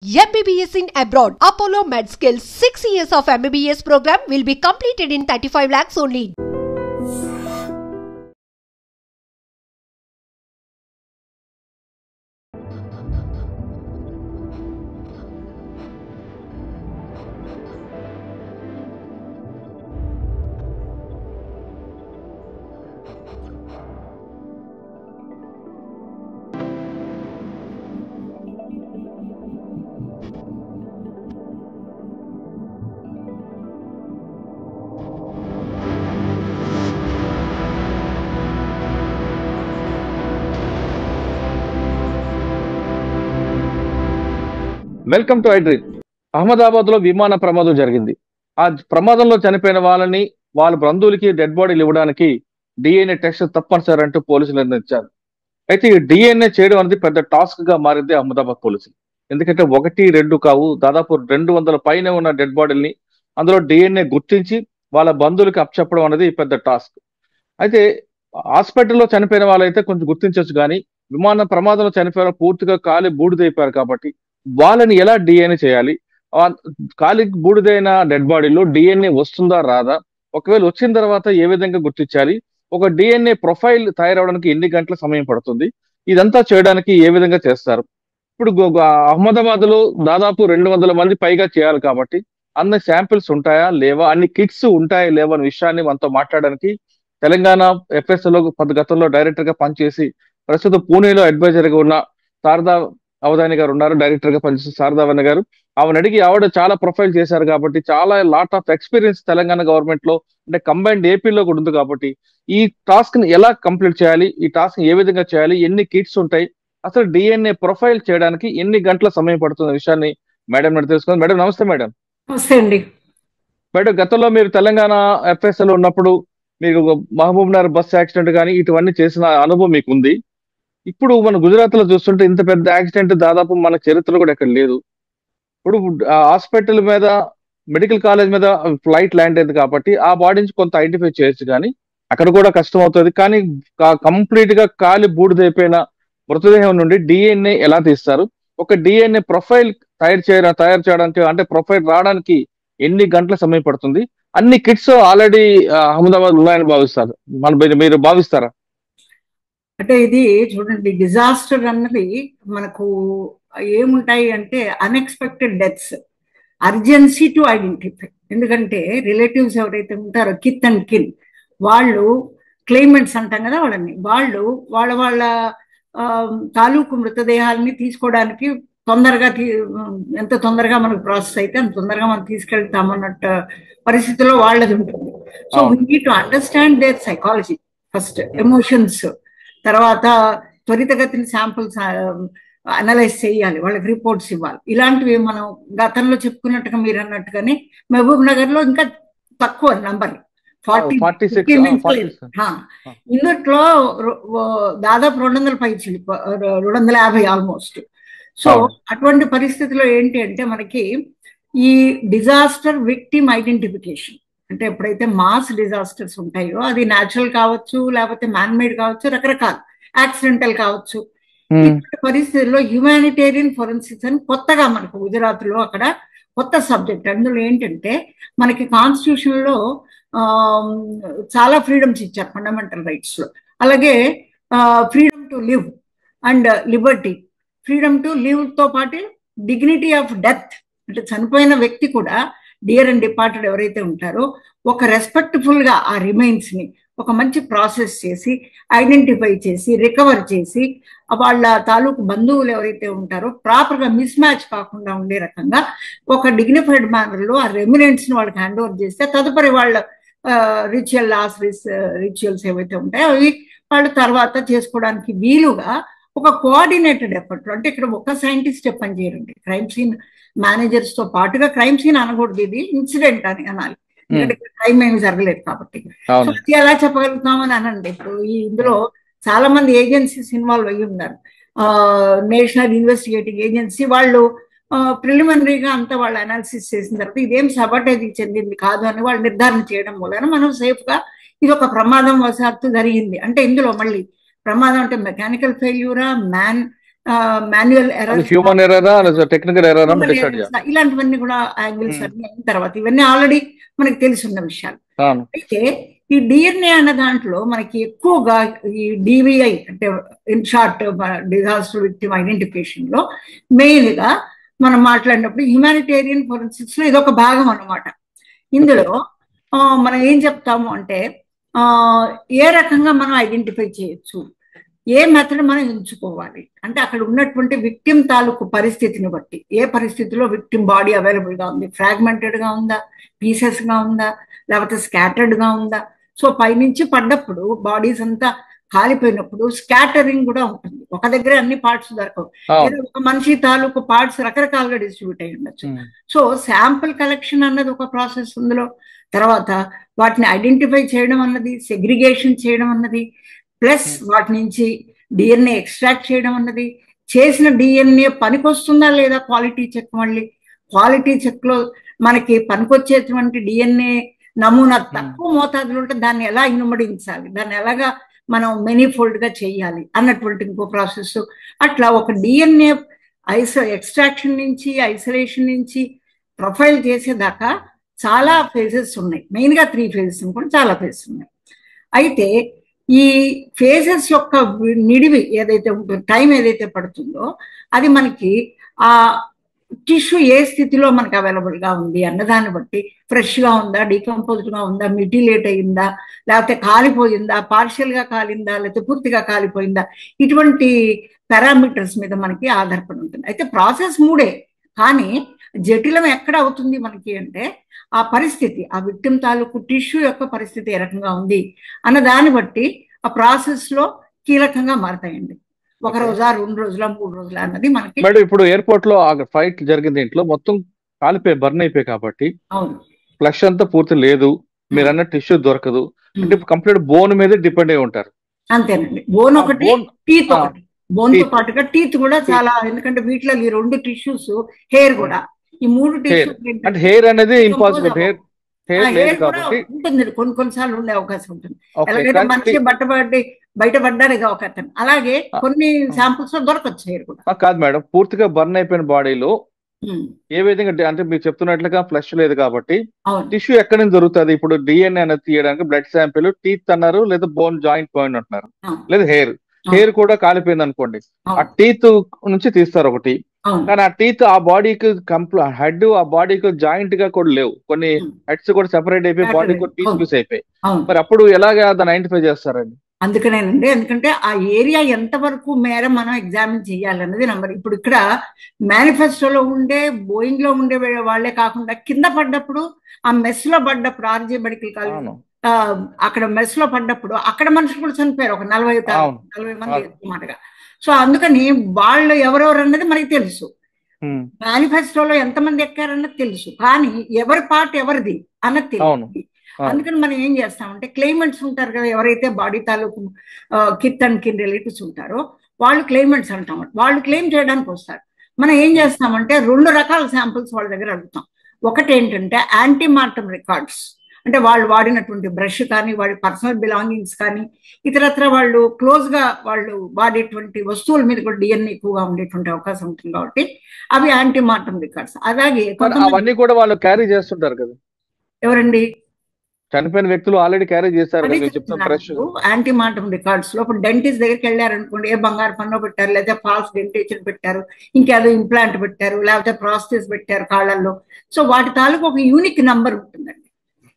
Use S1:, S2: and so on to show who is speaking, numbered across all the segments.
S1: MBBS in abroad. Apollo MedSkill 6 years of MBBS program will be completed in 35 lakhs only.
S2: Welcome to iDream. Ahmedabad లో విమాన ప్రమాదం జరిగింది. ఆ ప్రమాదంలో చనిపోయిన వాళ్ళని వాళ్ళ బంధువులకి డెడ్ బాడీలు ఇవ్వడానికి డిఎన్ఏ టెస్ట్ తప్పనిసరి అంటూ పోలీసులు నిర్ణయించారు. అయితే ఈ డిఎన్ఏ చేయడం అనేది పెద్ద టాస్క్ గా మారింది అహ్మదాబాద్ పోలీసులు. ఎందుకంటే 1-2 కావు, దాదాపు 200 పైన ఉన్న డెడ్ బాడీల్ని అందులో డిఎన్ఏ గుర్తించి వాళ్ళ బంధువులకి అప్పచెప్పడం అనేది పెద్ద టాస్క్. అయితే హాస్పిటల్లో చనిపోయిన వాళ్ళైతే కొంచెం గుర్తించవచ్చు, కానీ విమాన ప్రమాదంలో చనిపోయిన పూర్తిగా కాలి బూడిదైపోయారు కాబట్టి వాళ్ళని ఎలా డిఎన్ఏ చేయాలి? ఆ కాలి బూడిదైన డెడ్ బాడీలో డిఎన్ఏ వస్తుందా రాదా? ఒకవేళ వచ్చిన తర్వాత ఏ విధంగా గుర్తించాలి? ఒక డిఎన్ఏ ప్రొఫైల్ తయారవడానికి ఎన్ని గంటల సమయం పడుతుంది? ఇదంతా చేయడానికి ఏ విధంగా చేస్తారు? ఇప్పుడు అహ్మదాబాద్ లో దాదాపు 200 మంది పైగా చేయాలి కాబట్టి అన్ని శాంపిల్స్ ఉంటాయా లేవా, అన్ని కిట్స్ ఉంటాయా లేవా అనే విషయాన్ని మనతో మాట్లాడడానికి తెలంగాణ ఎఫ్ఎస్ఎల్ గతంలో డైరెక్టర్ గా పనిచేసి ప్రస్తుతం పూణేలో అడ్వైజర్ గా ఉన్న శారదా అవధాని గారు ఉన్నారు. డైరెక్టర్ గా పనిచేసిన శారదా అవధాని గారు, ఆవిడ చాలా ప్రొఫైల్ చేశారు కాబట్టి చాలా lot of experience Telangana government లో, అంటే కంబైన్డ్ ఏపీలో కూడా ఉంది కాబట్టి ఈ టాస్క్ ని ఎలా కంప్లీట్ చేయాలి, ఈ టాస్క్ ఏ విధంగా చేయాలి, ఎన్ని కిట్స్ ఉంటాయి, అసలు డిఎన్ఏ ప్రొఫైల్ చేయడానికి ఎన్ని గంటల సమయం పడుతున్న విషయాన్ని మేడం నేను తెలుసుకుందాం. మేడం నమస్తే. మేడం
S3: నమస్తే అండి.
S2: మేడం, గతంలో మీరు తెలంగాణ ఎఫ్ఎస్ఎల్ ఉన్నప్పుడు మీకు మహబూబ్ నగర్ బస్ యాక్సిడెంట్ కానీ ఇటువన్నీ చేసిన అనుభవం మీకు ఉంది. ఇప్పుడు మన గుజరాత్ లో చూస్తుంటే ఇంత పెద్ద యాక్సిడెంట్ దాదాపు మన చరిత్రలో కూడా ఎక్కడ లేదు. ఇప్పుడు హాస్పిటల్ మీద, మెడికల్ కాలేజ్ మీద ఫ్లైట్ ల్యాండ్ అయింది కాబట్టి ఆ బాడీ నుంచి కొంత ఐడెంటిఫై చేయొచ్చు, కానీ అక్కడ కూడా కష్టం అవుతుంది. కానీ కంప్లీట్ గా కాలి బూడిదైపోయిన మృతదేహం నుండి డిఎన్ఏ ఎలా తీస్తారు? ఒక డిఎన్ఏ ప్రొఫైల్ తయారు చేయడానికి, అంటే ప్రొఫైల్ రావడానికి ఎన్ని గంటల సమయం పడుతుంది? అన్ని కిట్స్ ఆల్రెడీ అహ్మదాబాద్ ఉన్నాయని భావిస్తారు, మీరు భావిస్తారా?
S3: అంటే ఇది చూడండి, డిజాస్టర్ అన్నది మనకు ఏముంటాయి అంటే unexpected deaths, urgency to identify. ఎందుకంటే రిలేటివ్స్ ఎవరైతే ఉంటారో, కిత్ అండ్ కిన్, వాళ్ళు క్లెయిమెంట్స్ అంటాం కదా, వాళ్ళు వాళ్ళ తాలూకు మృతదేహాలని తీసుకోవడానికి ఎంత తొందరగా మనకు ప్రాసెస్ అయితే అంత తొందరగా మనం తీసుకెళ్తామన్నట్టు పరిస్థితిలో వాళ్ళది ఉంటుంది. So we need to understand their psychology first, emotions, తర్వాత త్వరితగతిన శాంపుల్స్ అనలైజ్ చేయాలి, వాళ్ళకి రిపోర్ట్స్ ఇవ్వాలి. ఇలాంటివి మనం గతంలో చెప్పుకున్నట్టుగా మీరు అన్నట్టుగానే మహబూబ్ నగర్ లో ఇంకా తక్కువ నంబర్, 46. ఇందులో దాదాపు 250 ఆల్మోస్ట్. సో అటువంటి పరిస్థితిలో ఏంటి అంటే మనకి ఈ డిజాస్టర్ విక్టిమ్ ఐడెంటిఫికేషన్, అంటే ఎప్పుడైతే మాస్ డిజాస్టర్స్ ఉంటాయో, అది న్యాచురల్ కావచ్చు, లేకపోతే మ్యాన్ మేడ్ కావచ్చు, రకరకాల యాక్సిడెంటల్ కావచ్చు, ఇటువంటి పరిస్థితుల్లో హ్యుమానిటేరియన్ ఫోరెన్సిక్స్ అని కొత్తగా మనకు గుజరాత్ లో అక్కడ కొత్త సబ్జెక్ట్. అందులో ఏంటంటే మనకి కాన్స్టిట్యూషన్ లో చాలా ఫ్రీడమ్స్ ఇచ్చారు ఫండమెంటల్ రైట్స్ లో. అలాగే freedom to live and Liberty, freedom to live తో పాటు డిగ్నిటీ ఆఫ్ డెత్, అంటే చనిపోయిన వ్యక్తి కూడా డియర్ అండ్ డిపార్టెడ్ ఎవరైతే ఉంటారో ఒక రెస్పెక్ట్ఫుల్ గా ఆ రిమైన్స్ ని ఒక మంచి ప్రాసెస్ చేసి ఐడెంటిఫై చేసి రికవర్ చేసి వాళ్ళ తాలూకు బంధువులు ఎవరైతే ఉంటారో ప్రాపర్ గా మిస్ మ్యాచ్ కాకుండా ఉండే రకంగా ఒక డిగ్నిఫైడ్ మేనర్ లో ఆ రెమినెంట్స్ ని వాళ్ళకి హ్యాండ్ ఓవర్ చేస్తే తదుపరి వాళ్ళ రిచువల్స్ ఏవైతే ఉంటాయో అవి వాళ్ళు తర్వాత చేసుకోవడానికి వీలుగా ఒక కోఆర్డినేటెడ్ ఎఫర్ట్. అంటే ఇక్కడ ఒక సైంటిస్ట్ పని చేయరండి, క్రైమ్ సీన్ మేనేజర్స్ తో పాటుగా, క్రైమ్ సీన్ అనకూడదు, ఇది ఇన్సిడెంట్ అని అనాలి, ఎందుకంటే క్రైమ్ ఏమి జరగలేదు కాబట్టి. సో అది ఎలా చెప్పగలుగుతామని అనండి. ఇప్పుడు ఇందులో చాలా మంది ఏజెన్సీస్ ఇన్వాల్వ్ అయ్యి ఉన్నారు. నేషనల్ ఇన్వెస్టిగేటింగ్ ఏజెన్సీ వాళ్ళు ప్రిలిమినరీగా అంతా వాళ్ళు అనాలిసిస్ చేసిన తర్వాత ఇదేం సబాటేజ్ చెందింది కాదు అని వాళ్ళు నిర్ధారణ చేయడం వలన మనం సేఫ్ గా ఇది ఒక ప్రమాదం వశాత్తు జరిగింది అంటే, ఇందులో మళ్ళీ ప్రమాదం అంటే మెకానికల్ ఫెయిల్యూరా, మ్యాన్ మాన్యువల్ ఎర్రర్,
S2: హ్యూమన్ ఎర్రరా టెక్నికల్ ఎర్రరా
S3: ఇలాంటివన్నీ కూడా యాంగిల్స్ అన్ని అయిన తర్వాత ఇవన్నీ ఆల్రెడీ మనకి తెలిసి ఉన్న విషయాలు. అయితే ఈ డిఎన్ఏ అన్న దాంట్లో మనకి ఎక్కువగా ఈ డివిఐ అంటే in short disaster victim identification లో మెయిన్ గా మనం మాట్లాడినప్పుడు హ్యుమానిటేరియన్ ఫోరెన్సిక్స్ లో ఇదొక భాగం అన్నమాట. ఇందులో మనం ఏం చెప్తాము అంటే ఏ రకంగా మనం ఐడెంటిఫై చేయొచ్చు, ఏ మెథడ్ మనం ఎంచుకోవాలి అంటే అక్కడ ఉన్నటువంటి విక్టిమ్ తాలూకు పరిస్థితిని బట్టి, ఏ పరిస్థితిలో విక్టిమ్ బాడీ అవైలబుల్ గా ఉంది, ఫ్రాగ్మెంటెడ్ గా ఉందా, పీసెస్ గా ఉందా, లేకపోతే స్కాటర్డ్ గా ఉందా. సో పైనుంచి పడ్డప్పుడు బాడీస్ అంతా కాలిపోయినప్పుడు స్కాటరింగ్ కూడా ఉంటుంది, ఒక దగ్గర అన్ని పార్ట్స్ దొరకవు, ఒక మనిషి తాలూకు పార్ట్స్ రకరకాలుగా డిస్ట్రిబ్యూట్ అయి ఉండొచ్చు. సో శాంపుల్ కలెక్షన్ అన్నది ఒక ప్రాసెస్ ఉందిలో, తర్వాత వాటిని ఐడెంటిఫై చేయడం అన్నది, సెగ్రిగేషన్ చేయడం అన్నది, ప్లస్ వాటి నుంచి డిఎన్ఏ ఎక్స్ట్రాక్ట్ చేయడం అన్నది, చేసిన డిఎన్ఏ పనికొస్తుందా లేదా క్వాలిటీ చెక్, మళ్ళీ క్వాలిటీ చెక్ లో మనకి పనికొచ్చేటువంటి డిఎన్ఏ నమూనా తక్కువ మోతాదులు ఉంటే దాన్ని ఎలా ఇనుమడించాలి, దాన్ని ఎలాగా మనం మెనీఫోల్డ్ గా చేయాలి అన్నటువంటి ఇంకో ప్రాసెస్. అట్లా ఒక డిఎన్ఏ ఎక్స్ట్రాక్షన్ నుంచి, ఐసోలేషన్ నుంచి ప్రొఫైల్ చేసేదాకా చాలా ఫేజెస్ ఉన్నాయి. మెయిన్ గా 3 ఫేజెస్ కూడా చాలా ఫేజెస్ ఉన్నాయి. అయితే ఈ ఫేజెస్ యొక్క నిడివి ఏదైతే ఉంటుందో, టైం ఏదైతే పడుతుందో, అది మనకి ఆ టిష్యూ ఏ స్థితిలో మనకి అవైలబుల్ గా ఉంది అన్నదాన్ని బట్టి, ఫ్రెష్ గా ఉందా, డీకంపోజ్డ్ గా ఉందా, మిటిలేట్ అయిందా, లేకపోతే కాలిపోయిందా, పార్షియల్ గా కాలిందా, లేకపోతే పూర్తిగా కాలిపోయిందా, ఇటువంటి పారామీటర్స్ మీద మనకి ఆధారపడి ఉంటుంది. అయితే ప్రాసెస్ 3 కానీ జటిలం ఎక్కడ అవుతుంది మనకి అంటే ఆ పరిస్థితి, ఆ విక్టిమ్ తాలూకు టిష్యూ యొక్క పరిస్థితి ఏ రకంగా ఉంది అన్న దాన్ని బట్టి ఆ ప్రాసెస్ లో కీలకంగా మారతాయండి. 1 రోజా, 2 రోజుల, 3 రోజుల అన్నది మనకి.
S2: మేడం ఇప్పుడు ఎయిర్పోర్ట్ లో ఫైట్ జరిగింది, ఇంట్లో మొత్తం కాలిపోయి బర్న్ అయిపోయి కాబట్టి ఫ్లష్ అంతా పూర్తి లేదు, మీరు అన్న టిష్యూ దొరకదు అంటే కంప్లీట్ బోన్ మీద డిపెండ్ అయి ఉంటారు.
S3: అంతేనండి, బోన్ ఒకటి, టీత్ ఒకటి. బోన్ తో పాటుగా టీత్ కూడా చాలా, ఎందుకంటే వీటిలో ఈ 2 టిష్యూస్, హెయిర్ కూడా, ఈ 3 టిష్యూస్
S2: అంటే హెయిర్ అనేది ఇంపాసిబుల్, హెయిర్
S3: ఉంటుంది, కొన్నిసార్లు ఉండే అవకాశం ఉంటుంది. ఎలాగైతే మనిషి బయటపడ్డారుగా ఒక అతను, అలాగే కొన్ని శాంపుల్స్ లో దొరకచ్చు హెయిర్ కూడా.
S2: కాదు మేడం, పూర్తిగా బర్న్ అయిపోయిన బాడీలో ఏ విధంగా అంటే మీరు చెప్తున్నట్లుగా ఫ్లష్ లేదు కాబట్టి టిష్యూ ఎక్కడి నుంచి దొరుకుతుంది? ఇప్పుడు డిఎన్ఏ అనేది తీయడానికి బ్లడ్ శాంపిల్, టీత్ అన్నారు, లేదా బోన్ జాయింట్ పాయింట్ అంటున్నారు, లేదా హెయిర్ కూడా కాలిపోయింది అనుకోండి, ఆ టీత్ నుంచి తీస్తారు ఒకటి, కానీ ఆ టీత్ ఆ బాడీకి హెడ్ ఆ బాడీకి జాయింట్ గా కూడా లేవు, కొన్ని హెడ్స్ కూడా సెపరేట్ అయిపోయి బాడీకి టీత్ పీస్ అయిపోయి, మరి అప్పుడు ఎలాగా దాన్ని ఐడెంటిఫై చేస్తారండి?
S3: అందుకనేనండి, ఎందుకంటే ఆ ఏరియా ఎంతవరకు మేర మనం ఎగ్జామిన్ చేయాలన్నది నంబర్. ఇప్పుడు ఇక్కడ మేనిఫెస్టోలో ఉండే, బోయింగ్ లో ఉండే వాళ్లే కాకుండా కింద పడ్డప్పుడు, ఆ మెస్ లో పడ్డప్పుడు, ఆర్జే మెడికల్ కాలేజ్ అక్కడ మెస్ లో పడ్డప్పుడు అక్కడ మనుషులు కూడా చనిపోయారు, ఒక 40 మంది మాటగా. సో అందుకని వాళ్ళు ఎవరెవరు అన్నది మనకి తెలుసు, మేనిఫెస్టోలో ఎంతమంది ఎక్కారన్నది తెలుసు, కానీ ఎవరి పార్ట్ ఎవరిది అన్నది తెలియదు. అందుకని మనం ఏం చేస్తామంటే, క్లెయిమెంట్స్ ఉంటారు కదా, ఎవరైతే బాడీ తాలూకు కిత్ అండ్ కిన్ రిలేటివ్స్ ఉంటారో వాళ్ళు క్లెయిమెంట్స్ అంటాం, వాళ్ళు క్లెయిమ్ చేయడానికి వస్తారు. మనం ఏం చేస్తామంటే 2 రకాల శాంపుల్స్ వాళ్ళ దగ్గర అడుగుతాం. ఒకటి ఏంటంటే యాంటీమార్టం రికార్డ్స్, అంటే వాళ్ళు వాడినటువంటి బ్రష్ కానీ, వాళ్ళ పర్సనల్ బిలాంగింగ్స్ కానీ, ఇతరత్ర వాళ్ళు క్లోజ్ గా వాళ్ళు వాడేటువంటి వస్తువుల మీద కూడా డిఎన్ఏ ఎక్కువగా ఉండేటువంటి అవకాశం ఉంటుంది కాబట్టి అవి యాంటీమార్టం రికార్డ్స్. అలాగే
S2: అవన్నీ కూడా వాళ్ళు క్యారీ చేస్తుంటారు కదా,
S3: ఎవరండి?
S2: చనిపోయిన వ్యక్తులు ఆల్రెడీ క్యారీ చేస్తారు.
S3: యాంటీమార్టం రికార్డ్స్ లో ఇప్పుడు డెంటిస్ట్ దగ్గరికి వెళ్ళారనుకోండి, ఏ బంగారు పన్ను పెట్టారు, లేదా ఫాల్స్ డెంటేషన్ పెట్టారు, ఇంకేదో ఇంప్లాంట్ పెట్టారు, లేకపోతే ప్రాస్థెస్ పెట్టారు కాళ్ళల్లో. సో వాటి తాలూకు ఒక యూనిక్ నంబర్ ఉంటుందండి.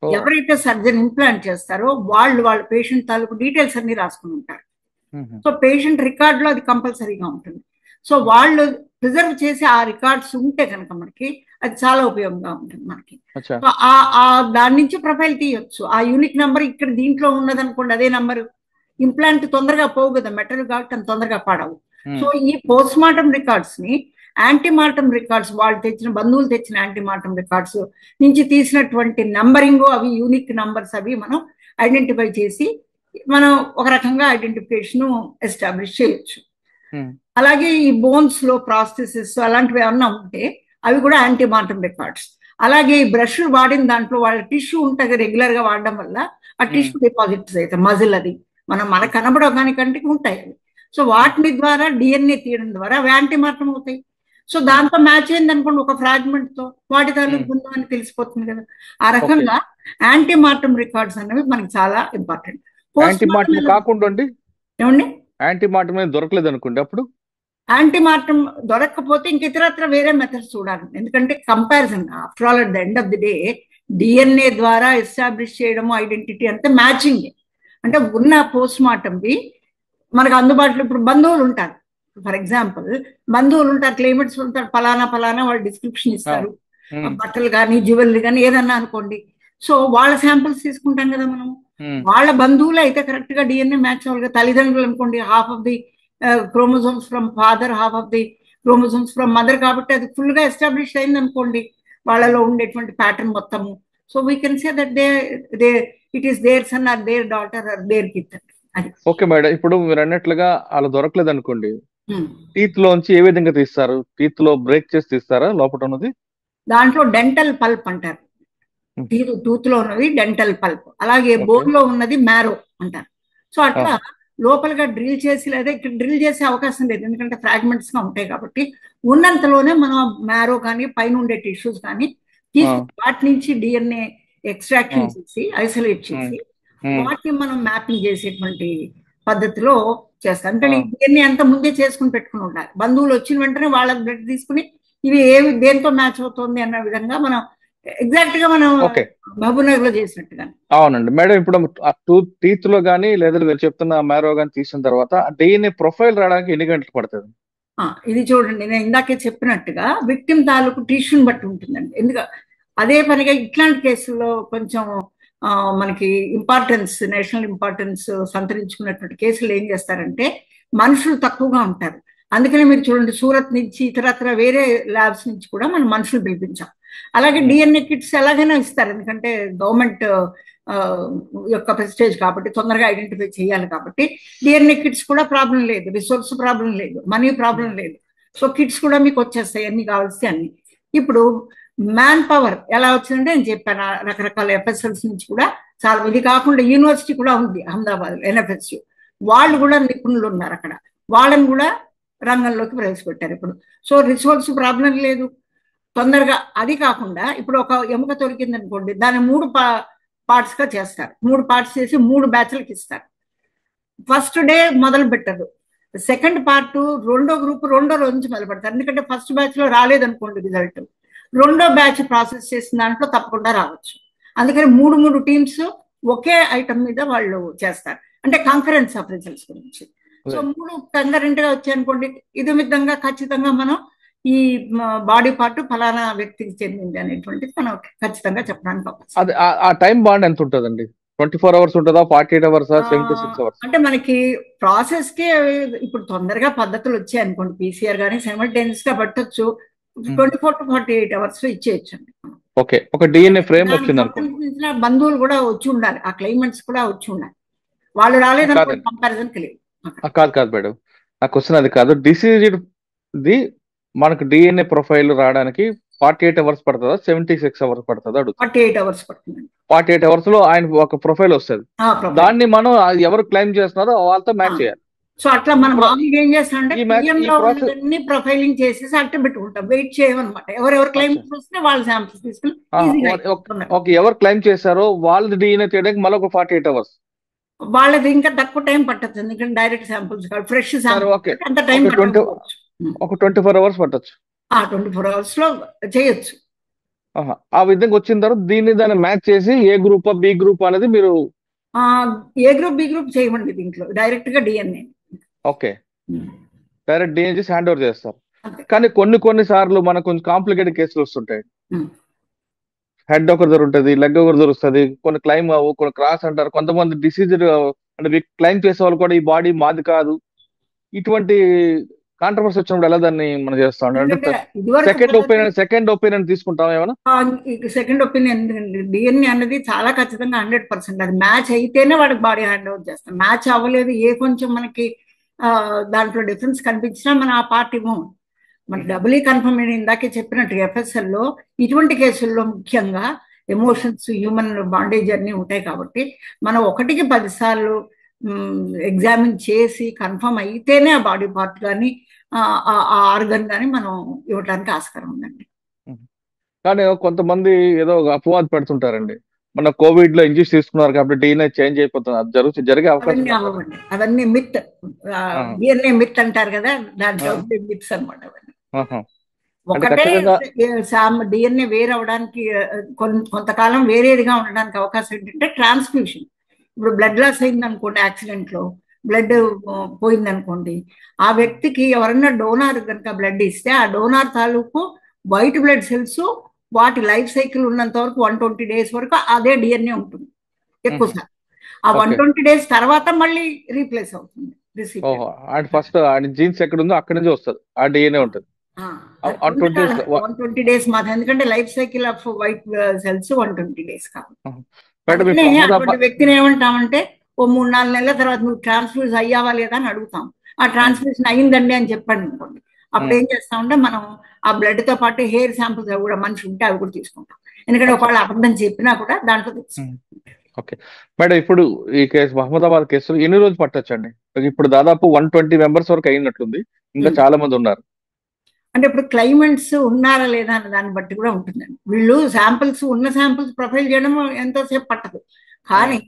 S3: ఎవరైతే సర్జన్ ఇంప్లాంట్ చేస్తారో వాళ్ళ పేషెంట్ తాలూకు డీటెయిల్స్ అన్ని రాసుకుని ఉంటారు. సో పేషెంట్ రికార్డ్ లో అది కంపల్సరీగా ఉంటుంది. సో వాళ్ళు ప్రిజర్వ్ చేసి ఆ రికార్డ్స్ ఉంటే కనుక మనకి అది చాలా ఉపయోగంగా ఉంటుంది మనకి. దాని నుంచి ప్రొఫైల్ తీయొచ్చు. ఆ యూనిక్ నెంబర్ ఇక్కడ దీంట్లో ఉన్నదనుకోండి, అదే నెంబర్ ఇంప్లాంట్ తొందరగా పోవు కదా, మెటల్ కాబట్టి అంత తొందరగా పాడవు. సో ఈ పోస్ట్ మార్టం రికార్డ్స్ ని యాంటీమార్టం రికార్డ్స్, వాళ్ళు తెచ్చిన బంధువులు తెచ్చిన యాంటీమార్టం రికార్డ్స్ నుంచి తీసినటువంటి నంబరింగ్, అవి యూనిక్ నంబర్స్, అవి మనం ఐడెంటిఫై చేసి మనం ఒక రకంగా ఐడెంటిఫికేషన్ ఎస్టాబ్లిష్ చేయొచ్చు. అలాగే ఈ బోన్స్ లో ప్రాస్థెసిస్ అలాంటివి ఏమన్నా ఉంటే అవి కూడా యాంటీమార్టం రికార్డ్స్. అలాగే ఈ బ్రష్ వాడిన దాంట్లో వాళ్ళ టిష్యూ ఉంటుంది, రెగ్యులర్ గా వాడడం వల్ల ఆ టిష్యూ డిపాజిట్స్ అయితే మజిల్, అది మనకు కనబడగానే కంటికి ఉంటాయి అవి. సో వాటిని ద్వారా డిఎన్ఏ తీయడం ద్వారా అవి యాంటీమార్టం అవుతాయి. సో దాంతో మ్యాచ్ అయింది అనుకోండి ఒక ఫ్రాగ్మెంట్ తో, వాటి తాలూకు బృందం అని తెలిసిపోతుంది కదా. ఆ రకంగా యాంటీమార్టం రికార్డ్స్ అనేవి మనకి చాలా ఇంపార్టెంట్.
S2: యాంటీమార్టం కాకుండా
S3: ఏమండి
S2: యాంటీమార్టం అనేది దొరకలేదు అనుకోండి, అప్పుడు
S3: యాంటీమార్టం దొరకకపోతే ఇంక ఇతరత్ర వేరే మెథడ్స్ చూడాలి. ఎందుకంటే comparison after all at the end of the day DNA ద్వారా ఎస్టాబ్లిష్ చేయడము ఐడెంటిటీ అంతే మ్యాచింగ్. అంటే ఉన్న పోస్ట్ మార్టంవి మనకు అందుబాటులో ఇప్పుడు బంధువులు ఉంటారు, ఫర్ ఎగ్జాంపుల్ బంధువులు ఉంటారు, క్లైమేట్స్ ఉంటారు, ఫలానా వాళ్ళు డిస్క్రిప్షన్ ఇస్తారు, బట్టలు కానీ జ్యువెలరీ కానీ ఏదన్నా అనుకోండి. సో వాళ్ళ శాంపిల్స్ తీసుకుంటాం కదా మనం. వాళ్ళ బంధువులు అయితే కరెక్ట్ గా డిఎన్ఏ మ్యాచ్ అవ్వాలి. తల్లిదండ్రులు అనుకోండి, half of the chromosomes from father, half of the chromosomes from mother, కాబట్టి అది ఫుల్ గా ఎస్టాబ్లిష్ అయింది అనుకోండి వాళ్ళలో ఉండేటువంటి ప్యాటర్న్ మొత్తము. So we can say that they it is their son or their daughter or their kid. అది
S2: okay madam. ఇప్పుడు మీరు అన్నట్లుగా అలా దొరకలేదు అనుకోండి, టీత్ లోంచి ఏ విధంగా తీస్తారు? టీత్ లో బ్రేక్ చేసి తీస్తారా లోపల ఉన్నది?
S3: దాంట్లో డెంటల్ పల్ప్ అంటారు, టూత్ లో ఉన్నది డెంటల్ పల్ప్, అలాగే బోన్ లో ఉన్నది మ్యారో అంటారు. సో అట్లా లోపలగా డ్రిల్ చేసి, లేదా ఇక్కడ డ్రిల్ చేసే అవకాశం లేదు ఎందుకంటే ఫ్రాగ్మెంట్స్ గా ఉంటాయి కాబట్టి, ఉన్నంతలోనే మనం మ్యారో కానీ పైన ఉండే టిష్యూస్ కానీ తీసుకుని వాటి నుంచి డిఎన్ఏ ఎక్స్ట్రాక్షన్ చేసి ఐసోలేట్ చేసి వాటిని మనం మ్యాపింగ్ చేసేటువంటి పద్ధతిలో చేస్తాం. అంటే డిఎన్ఏ అంతా ముందే చేసుకుని పెట్టుకుని ఉండాలి. బంధువులు వచ్చిన వెంటనే వాళ్ళ బ్లడ్ తీసుకుని ఇవి దేంతో మ్యాచ్ అవుతుంది అన్న విధంగా మనం ఎగ్జాక్ట్ గా మనం మహబూబ్నగర్ లో చేసినట్టుగా.
S2: అవునండి మేడం. ఇప్పుడు టీత్ లో కానీ లేదా మీరు చెప్తున్న మ్యారో కానీ తీసిన తర్వాత డిఎన్ఏ ప్రొఫైల్ రావడానికి ఎన్ని గంటలు పడుతుంది?
S3: ఇది చూడండి, నేను ఇందాకే చెప్పినట్టుగా విక్టిమ్ తాలూకు టిష్యూని బట్టి ఉంటుందండి. ఎందుకంటే అదే పనిగా ఇట్లాంటి కేసుల్లో కొంచెం మనకి ఇంపార్టెన్స్, నేషనల్ ఇంపార్టెన్స్ సంతరించుకున్నటువంటి కేసులు ఏం చేస్తారంటే మనుషులు తక్కువగా ఉంటారు. అందుకనే మీరు చూడండి, సూరత్ నుంచి ఇతరత్ర వేరే ల్యాబ్స్ నుంచి కూడా మనం మనుషులు పిలిపించాం. అలాగే డిఎన్ఏ కిట్స్ ఎలాగైనా ఇస్తారు, ఎందుకంటే గవర్నమెంట్ యొక్క ప్రెస్టేజ్ కాబట్టి తొందరగా ఐడెంటిఫై చేయాలి కాబట్టి డిఎన్ఏ కిట్స్ కూడా ప్రాబ్లం లేదు, రిసోర్స్ ప్రాబ్లం లేదు, మనీ ప్రాబ్లం లేదు. సో కిట్స్ కూడా మీకు వచ్చేస్తాయి అన్ని కావాల్సి అన్ని. ఇప్పుడు మ్యాన్ పవర్ ఎలా వచ్చిందంటే నేను చెప్పాను, రకరకాల ఎఫ్ఎస్ఎల్స్ నుంచి కూడా చాలా. ఇది కాకుండా యూనివర్సిటీ కూడా ఉంది అహ్మదాబాద్, ఎన్ఎఫ్ఎస్యు, వాళ్ళు కూడా నిపుణులు ఉన్నారు అక్కడ, వాళ్ళని కూడా రంగంలోకి ప్రవేశపెట్టారు ఇప్పుడు. సో రిసోర్స్ ప్రాబ్లం లేదు తొందరగా. అది కాకుండా ఇప్పుడు ఒక ఎముక దొరికింది అనుకోండి, దాన్ని 3 పార్ట్స్ గా చేస్తారు, 3 పార్ట్స్ చేసి 3 బ్యాచ్లకు ఇస్తారు. ఫస్ట్ డే మొదలు పెట్టదు, సెకండ్ పార్ట్ రెండో గ్రూప్ రెండో రోజు నుంచి మొదలు పెడతారు. ఎందుకంటే ఫస్ట్ బ్యాచ్ లో రాలేదనుకోండి రిజల్ట్, రెండో బ్యాచ్ ప్రాసెస్ చేసిన దాంట్లో తప్పకుండా రావచ్చు. అందుకని 3 టీమ్స్ ఒకే ఐటమ్ మీద వాళ్ళు చేస్తారు, అంటే కాంకరెన్స్ ఆఫ్ రిజల్ట్స్ గురించి. సో 3 కంకరెంట్ గా వచ్చాయనుకోండి, ఇది విధంగా ఖచ్చితంగా మనం ఈ బాడీ పార్ట్ ఫలానా వ్యక్తికి చెందింది అనేటువంటిది మనం ఖచ్చితంగా చెప్పడానికి అవకాశం.
S2: ఆ టైం బాండ్ ఎంత ఉంటుందండి? 24 hours ఉంటుందా, 48 hours, 76 hours?
S3: అంటే మనకి ప్రాసెస్ కి ఇప్పుడు తొందరగా పద్ధతులు వచ్చాయి అనుకోండి, పీసీఆర్ కానీ సైమల్టేనియస్ గా పట్టొచ్చు, 24 to 48 hours లో ఇచ్చేయచ్చండి.
S2: ఓకే, ఒక డిఎన్ఏ ఫ్రేమ్ వచ్చింది అనుకోండి,
S3: బంధువులు కూడా వచ్చి ఉండాలి, ఆ క్లైమేట్స్ కూడా వచ్చి ఉండాలి, వాళ్ళు రాలేదనుకోండి కంపారిజన్ కి లేదు.
S2: కాదు మేడం, నా క్వశ్చన్ అది కాదు. డిసీజ్డ్ ది మనకు డిఎన్ఏ ప్రొఫైల్ రావడానికి 48 hours పడుతుందా, 76 hours పడుతుందా?
S3: 48 hours పడుతుంది.
S2: 48 hours లో ఆయన ఒక ప్రొఫైల్ వస్తుంది, దాన్ని మనం ఎవరు క్లైమ్ చేస్తున్నారో వాళ్ళతో మ్యాచ్ చేయాలి.
S3: సో అట్లా మనం మామూలుగా ఏం చేస్తామంటే ప్రొఫైలింగ్ చేసేసి అట్ట పెట్టుకుంటాం, వెయిట్ చేయమన్నమాట. ఎవరెవరు క్లైమ్ వస్తే వాళ్ళ శాంపిల్స్ తీసుకుని
S2: ఎవరు క్లైమ్ చేశారో వాళ్ళది డిఎన్ఏ తీయడానికి మళ్ళీ ఒక 48 hours.
S3: వాళ్ళది ఇంకా తక్కువ టైం పట్టచ్చు, ఎందుకంటే డైరెక్ట్ శాంపిల్స్ కాదు, ఫ్రెష్ శాంపిల్స్ అంత టైం
S2: ఒక 24 hours పట్టచ్చు.
S3: 24 hours లో చేయొచ్చు.
S2: ఆ విధంగా వచ్చిన తర్వాత దాన్ని మ్యాచ్ చేసి ఏ గ్రూప్ బి గ్రూప్ అనేది మీరు
S3: ఏ గ్రూప్ బి గ్రూప్ చేయమండి, దీంట్లో డైరెక్ట్ గా డిఎన్ఏ.
S2: ఓకే, డైరెక్ట్ డిఎన్ఏ చేసి హ్యాండ్ ఓవర్ చేస్తారు. కానీ కొన్ని సార్లు మనకు కొంచెం కాంప్లికేటెడ్ కేసులు వస్తుంటాయి. హెడ్ ఒకరి దగ్గర ఉంటుంది, లెగ్ ఒకరి దగ్గర వస్తుంది, కొన్ని క్లైమ్ అవ్వు, కొన్ని క్రాస్ అంటారు, కొంతమంది డిసీజ్ అంటే క్లైమ్ చేసే వాళ్ళు కూడా ఈ బాడీ మాది కాదు. ఇటువంటి కాంట్రవర్సీ వచ్చినప్పుడు ఎలా దాన్ని మనం చేస్తాం? అంటే సెకండ్ ఒపీనియన్ తీసుకుంటాం ఏమైనా?
S3: సెకండ్ ఒపీనియన్ డిఎన్ఏ అనేది చాలా ఖచ్చితంగా 100%. అది మ్యాచ్ అయితేనే వాడికి బాడీ హ్యాండ్ ఓవర్ చేస్తాం. మ్యాచ్ అవ్వలేదు, ఏ కొంచెం మనకి దాంట్లో డిఫరెన్స్ కనిపించినా మనం ఆ పార్ట్ ఇవ్వము. మనకి డబుల్ కన్ఫర్మ్ ఇందాకే చెప్పినట్టు ఎఫ్ఎస్ఎల్ లో ఇటువంటి కేసుల్లో ముఖ్యంగా ఎమోషన్స్, హ్యూమన్ బాండేజ్ అన్ని ఉంటాయి కాబట్టి మనం 1కి 10 సార్లు ఎగ్జామిన్ చేసి కన్ఫర్మ్ అయితేనే ఆ బాడీ పార్ట్ కానీ ఆ ఆర్గన్ కానీ మనం ఇవ్వడానికి ఆస్కారం ఉందండి.
S2: కానీ కొంతమంది ఏదో అపవాదు పెడుతుంటారండి, మన కోవిడ్ లో ఇంజెక్షన్ తీసుకున్నారు కాబట్టి DNA చేంజ్ అయిపోతుంది, అది జరిగే అవకాశం
S3: అవన్నీ అవ్వండి, అవన్నీ మిత్, డిఎన్ఏ మిత్ అంటారు కదా, దాంట్లో మిత్స్ అనమాట అవన్నీ. ఒకటే డిఎన్ఏ వేరు అవడానికి కొంతకాలం వేరేదిగా ఉండడానికి అవకాశం ఏంటంటే ట్రాన్స్ఫ్యూషన్. ఇప్పుడు బ్లడ్ లాస్ అయింది అనుకోండి, యాక్సిడెంట్ లో బ్లడ్ పోయింది అనుకోండి, ఆ వ్యక్తికి ఎవరన్నా డోనార్ కనుక బ్లడ్ ఇస్తే ఆ డోనార్ తాలూకు వైట్ బ్లడ్ సెల్స్ వాటి లైఫ్ సైకిల్ ఉన్నంత వరకు 120 days వరకు అదే డిఎన్ఏ ఉంటుంది ఎక్కువ సార్. ఆ 120 days తర్వాత మళ్ళీ రీప్లేస్ అవుతుంది.
S2: ఫస్ట్ జీన్స్ ఎక్కడ ఉందో అక్కడి నుంచి వస్తుంది, ఆ డిఎన్ఏ ఉంటుంది
S3: 120 days మాత్రం, ఎందుకంటే life cycle off white cells 120 days కాబట్టి. అటువంటి వ్యక్తిని ఏమంటామంటే ఓ 3-4 నెలల తర్వాత నువ్వు ట్రాన్స్ఫ్యూజ్ అయ్యావా లేదా అని అడుగుతాం. ఆ ట్రాన్స్ఫ్యూజన్ అయిందండి అని చెప్పండి అనుకోండి, అప్పుడు ఏం చేస్తామంటే మనం ఆ బ్లడ్ తో పాటు హెయిర్ శాంపుల్స్ అవి కూడా మనిషి ఉంటే అవి కూడా తీసుకుంటాం, ఎందుకంటే ఒకవేళ అబద్ధం చెప్పినా కూడా దాంట్లో తీసుకుంటాం.
S2: ఓకే మేడం, ఇప్పుడు ఈ కేసు మహమ్మదాబాద్ కేసులో ఎన్ని రోజులు పట్టొచ్చండి? ఇప్పుడు దాదాపు 120 members వరకు అయినట్లుంది, ఇంకా చాలా మంది ఉన్నారు.
S3: అంటే ఇప్పుడు క్లైమెంట్స్ ఉన్నారా లేదా అన్న దాన్ని బట్టి కూడా ఉంటుందండి. వీళ్ళు ఉన్న శాంపిల్స్ ప్రొఫైల్ చేయడం ఎంతోసేపు పట్టదు, కానీ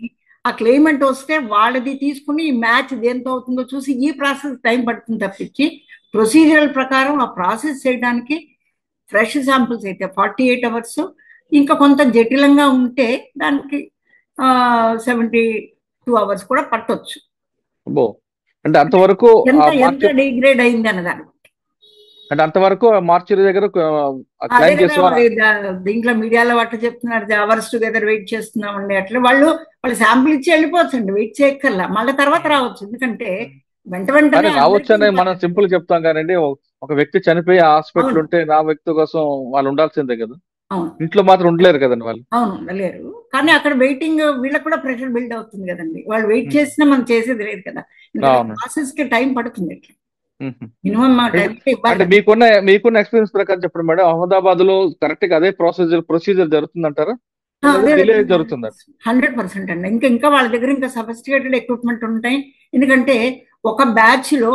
S3: ఆ క్లైమెంట్ వస్తే వాళ్ళది తీసుకుని మ్యాచ్ దేంతో అవుతుందో చూసి ఈ ప్రాసెస్ టైం పడుతుంది తప్పించి, ప్రొసీజరల్ ప్రకారం ఆ ప్రాసెస్ చేయడానికి ఫ్రెష్ శాంపిల్స్ అయితే 48 hours, ఇంకా కొంత జటిలంగా ఉంటే దానికి 72 hours కూడా పట్టొచ్చు.
S2: అంటే అంతవరకు
S3: ఎంత డిగ్రేడ్ అయింది అన్నదాన్ని,
S2: అంటే అంతవరకు మార్చి దగ్గర
S3: దీంట్లో మీడియాలో వాటి చెప్తున్నారు అవర్స్ టుగెదర్ వెయిట్ చేస్తున్నామండి. అట్లా వాళ్ళు శాంపుల్ ఇచ్చి వెళ్ళిపోవచ్చు అండి, వెయిట్ చేయక్కర్లా, మళ్ళీ తర్వాత రావచ్చు. ఎందుకంటే వెంటనే
S2: రావచ్చు అని మనం సింపుల్ చెప్తాం కానండి, ఒక వ్యక్తి చనిపోయి హాస్పిటల్ ఉంటే నా వ్యక్తి కోసం వాళ్ళు ఉండాల్సిందే కదా, ఇంట్లో మాత్రం ఉండలేరు కదండి వాళ్ళు.
S3: అవును ఉండలేరు, కానీ అక్కడ వెయిటింగ్ వీళ్ళకి కూడా ప్రెషర్ బిల్డ్ అవుతుంది కదండి. వాళ్ళు వెయిట్ చేసినా మనం చేసేది లేదు కదా, ప్రాసెస్ కి టైం పడుతుంది.
S2: అంటే మీకున్న ఎక్స్పీరియన్స్ ప్రకారం చెప్పండి మేడం, అహ్మదాబాద్ లో కరెక్ట్ గా అదే ప్రొసీజర్ జరుగుతుంది అంటారా?
S3: 100% అండి. ఇంకా వాళ్ళ దగ్గర ఇంకా సఫిస్టికేటెడ్ ఎక్విప్మెంట్ ఉంటాయి. ఎందుకంటే ఒక బ్యాచ్ లో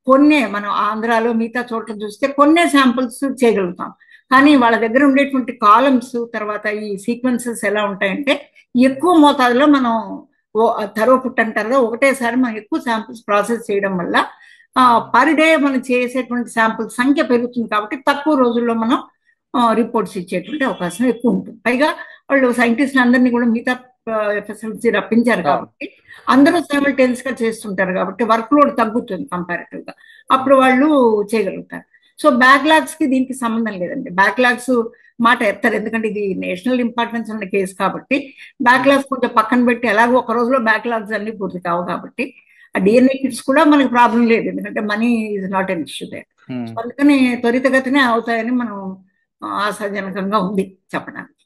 S3: కొన్నే, మనం ఆంధ్రాలో మిగతా చోట్ల చూస్తే కొన్నే శాంపుల్స్ చేయగలుగుతాం, కానీ వాళ్ళ దగ్గర ఉండేటువంటి కాలమ్స్ తర్వాత ఈ సీక్వెన్సెస్ ఎలా ఉంటాయంటే ఎక్కువ మోతాదులో మనం తరో పుట్ అంటారు, ఒకటేసారి మనం ఎక్కువ శాంపుల్స్ ప్రాసెస్ చేయడం వల్ల పర్ డే మనం చేసేటువంటి శాంపుల్ సంఖ్య పెరుగుతుంది, కాబట్టి తక్కువ రోజుల్లో మనం రిపోర్ట్స్ ఇచ్చేటువంటి అవకాశం ఎక్కువ ఉంటుంది. పైగా వాళ్ళు సైంటిస్ట్ అందరినీ కూడా మిగతా ఫెసిలిటీ రప్పించారు కాబట్టి అందరూ సైమల్టేనియస్ గా చేస్తుంటారు కాబట్టి వర్క్ లోడ్ తగ్గుతుంది కంపారిటివ్ గా, అప్పుడు వాళ్ళు చేయగలుగుతారు. సో బ్యాక్లాగ్స్ కి దీనికి సంబంధం లేదండి, బ్యాక్లాగ్స్ మాట ఎత్తారు, ఎందుకంటే ఇది నేషనల్ ఇంపార్టెన్స్ ఉన్న కేసు కాబట్టి బ్యాక్లాగ్స్ కొంచెం పక్కన పెట్టి ఎలాగో ఒక రోజులో బ్యాక్లాగ్స్ అన్ని పూర్తి కావు కాబట్టి ఆ డిఎన్ఏ కిట్స్ కూడా మనకి ప్రాబ్లం లేదు, ఎందుకంటే money is not an issue they. అందుకని త్వరితగతినే అవుతాయని మనం ఆశాజనకంగా ఉంది చెప్పడానికి.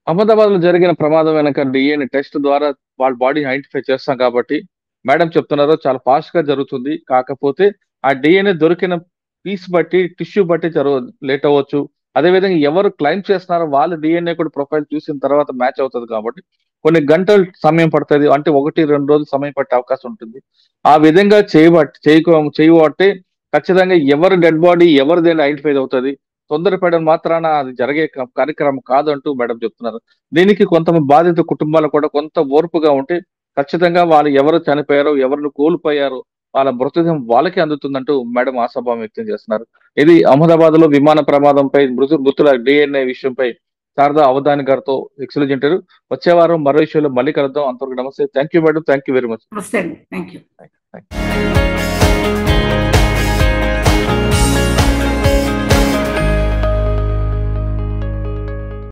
S2: అహ్మదాబాద్ లో జరిగిన ప్రమాదం వెనక డిఎన్ఏ టెస్ట్ ద్వారా వాళ్ళ బాడీ ఐడెంటిఫై చేస్తాం కాబట్టి మేడం చెప్తున్నారు చాలా ఫాస్ట్ గా జరుగుతుంది. కాకపోతే ఆ డిఎన్ఏ దొరికిన పీస్ బట్టి టిష్యూ బట్టి లేట్ అవ్వచ్చు. అదేవిధంగా ఎవరు క్లైమ్ చేస్తున్నారో వాళ్ళ డిఎన్ఏ కూడా ప్రొఫైల్ చూసిన తర్వాత మ్యాచ్ అవుతుంది కాబట్టి కొన్ని గంటలు సమయం పడుతుంది, అంటే 1-2 రోజులు సమయం పట్టే అవకాశం ఉంటుంది. ఆ విధంగా చేయబట్టి ఖచ్చితంగా ఎవరు డెడ్ బాడీ ఎవరిదైనా ఐడెంటిఫై అవుతుంది. తొందరపడడం మాత్రాన అది జరిగే కార్యక్రమం కాదంటూ మేడం చెప్తున్నారు. దీనికి కొంతమంది బాధిత కుటుంబాలు కూడా కొంత ఓర్పుగా ఉంటే ఖచ్చితంగా వాళ్ళు ఎవరు చనిపోయారో ఎవరిని కోల్పోయారో వాళ్ళ మృతదేహం వాళ్ళకి అందుతుందంటూ మేడం ఆశాభావం వ్యక్తం చేస్తున్నారు. ఇది అహ్మదాబాద్ లో విమాన ప్రమాదంపై మృతుల డిఎన్ఏ విషయంపై శారదా అవధాని గారితో ఎక్సలెంట్ ఇంటర్వ్యూ. వచ్చే వారం మరో విషయంలో మళ్ళీ కలుద్దాం. అంతవరకు నమస్తే. Thank you madam, thank you very much.
S3: నమస్తే, థ్యాంక్ యూ.